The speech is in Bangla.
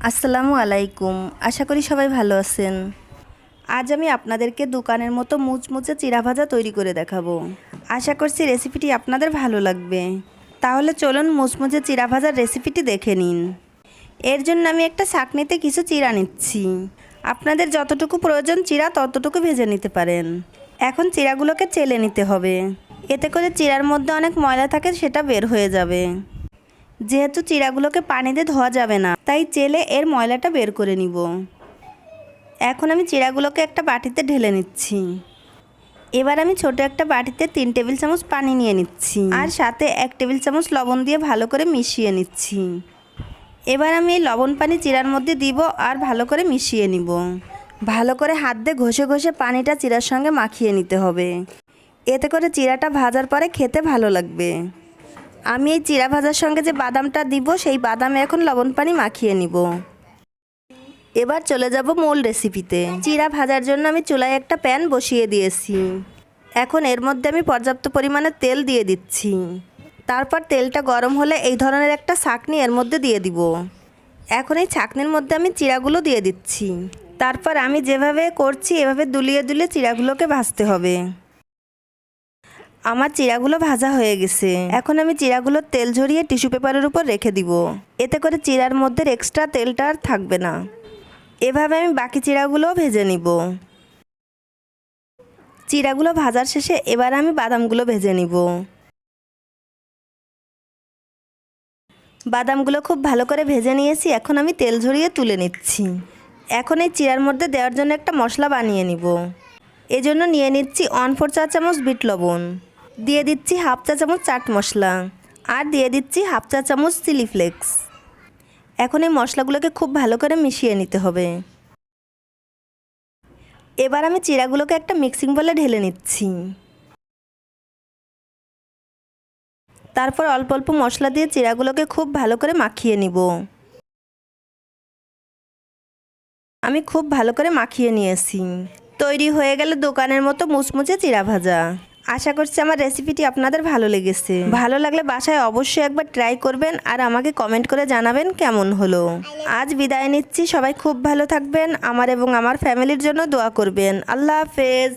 আসসালামু আলাইকুম। আশা করি সবাই ভালো আছেন। আজ আমি আপনাদেরকে দোকানের মতো মুচমুচে চিরা ভাজা তৈরি করে দেখাবো। আশা করছি রেসিপিটি আপনাদের ভালো লাগবে। তাহলে চলুন মুচমুচে চিরা ভাজার রেসিপিটি দেখে নিন। এর জন্য আমি একটা ছাঁকনিতে কিছু চিরা নিচ্ছি। আপনাদের যতটুকু প্রয়োজন চিরা ততটুকু ভেজে নিতে পারেন। এখন চিরাগুলোকে চেলে নিতে হবে। এতে করে চিরার মধ্যে অনেক ময়লা থাকে, সেটা বের হয়ে যাবে। যেহেতু চিরাগুলোকে পানিতে ধোয়া যাবে না, তাই চেলে এর ময়লাটা বের করে নিব। এখন আমি চিরাগুলোকে একটা বাটিতে ঢেলে নিচ্ছি। এবার আমি ছোট একটা বাটিতে 3 টেবিল চামচ পানি নিয়ে নিচ্ছি, আর সাথে 1 টেবিল চামচ লবণ দিয়ে ভালো করে মিশিয়ে নিচ্ছি। এবার আমি এই লবণ পানি চিরার মধ্যে দিব আর ভালো করে মিশিয়ে নিব। ভালো করে হাত দিয়ে ঘষে ঘষে পানিটা চিরার সঙ্গে মাখিয়ে নিতে হবে। এতে করে চিরাটা ভাজার পরে খেতে ভালো লাগবে। আমি এই চিরা ভাজার সঙ্গে যে বাদামটা দিব, সেই বাদামে এখন লবণ পানি মাখিয়ে নিব। এবার চলে যাব মূল রেসিপিতে। চিরা ভাজার জন্য আমি চুলায় একটা প্যান বসিয়ে দিয়েছি। এখন এর মধ্যে আমি পর্যাপ্ত পরিমাণে তেল দিয়ে দিচ্ছি। তারপর তেলটা গরম হলে এই ধরনের একটা ছাঁকনি এর মধ্যে দিয়ে দিব। এখন এই ছাঁকনির মধ্যে আমি চিরাগুলো দিয়ে দিচ্ছি। তারপর আমি যেভাবে করছি এভাবে দুলিয়ে দুলিয়ে চিরাগুলোকে ভাজতে হবে। আমার চিরাগুলো ভাজা হয়ে গেছে। এখন আমি চিরাগুলোর তেল ঝরিয়ে টিস্যু পেপারের উপর রেখে দিব। এতে করে চিরার মধ্যে এক্সট্রা তেলটা আর থাকবে না। এভাবে আমি বাকি চিরাগুলোও ভেজে নিব। চিরাগুলো ভাজার শেষে এবার আমি বাদামগুলো ভেজে নিব। বাদামগুলো খুব ভালো করে ভেজে নিয়েছি। এখন আমি তেল ঝরিয়ে তুলে নিচ্ছি। এখন এই চিরার মধ্যে দেওয়ার জন্য একটা মশলা বানিয়ে নিব। এজন্য নিয়ে নিচ্ছি 1/4 চা চামচ বিট লবণ, দিয়ে দিচ্ছি 1/2 চা চামচ চাট মশলা, আর দিয়ে দিচ্ছি 1/2 চা চামচ চিলি ফ্লেক্স। এখন এই মশলাগুলোকে খুব ভালো করে মিশিয়ে নিতে হবে। এবার আমি চিরাগুলোকে একটা মিক্সিং বোলে ঢেলে নিচ্ছি। তারপর অল্প অল্প মশলা দিয়ে চিরাগুলোকে খুব ভালো করে মাখিয়ে নিব। আমি খুব ভালো করে মাখিয়ে নিয়েছি। তৈরি হয়ে গেল দোকানের মতো মুচমুচে চিরা ভাজা। আশা করছি আমার রেসিপিটি আপনাদের ভালো লেগেছে। ভালো লাগলে বাসায় অবশ্যই একবার ট্রাই করবেন আর আমাকে কমেন্ট করে জানাবেন কেমন হলো। আজ বিদায় নিচ্ছি। সবাই খুব ভালো থাকবেন। আমার এবং আমার ফ্যামিলির জন্য দোয়া করবেন। আল্লাহ হাফেজ।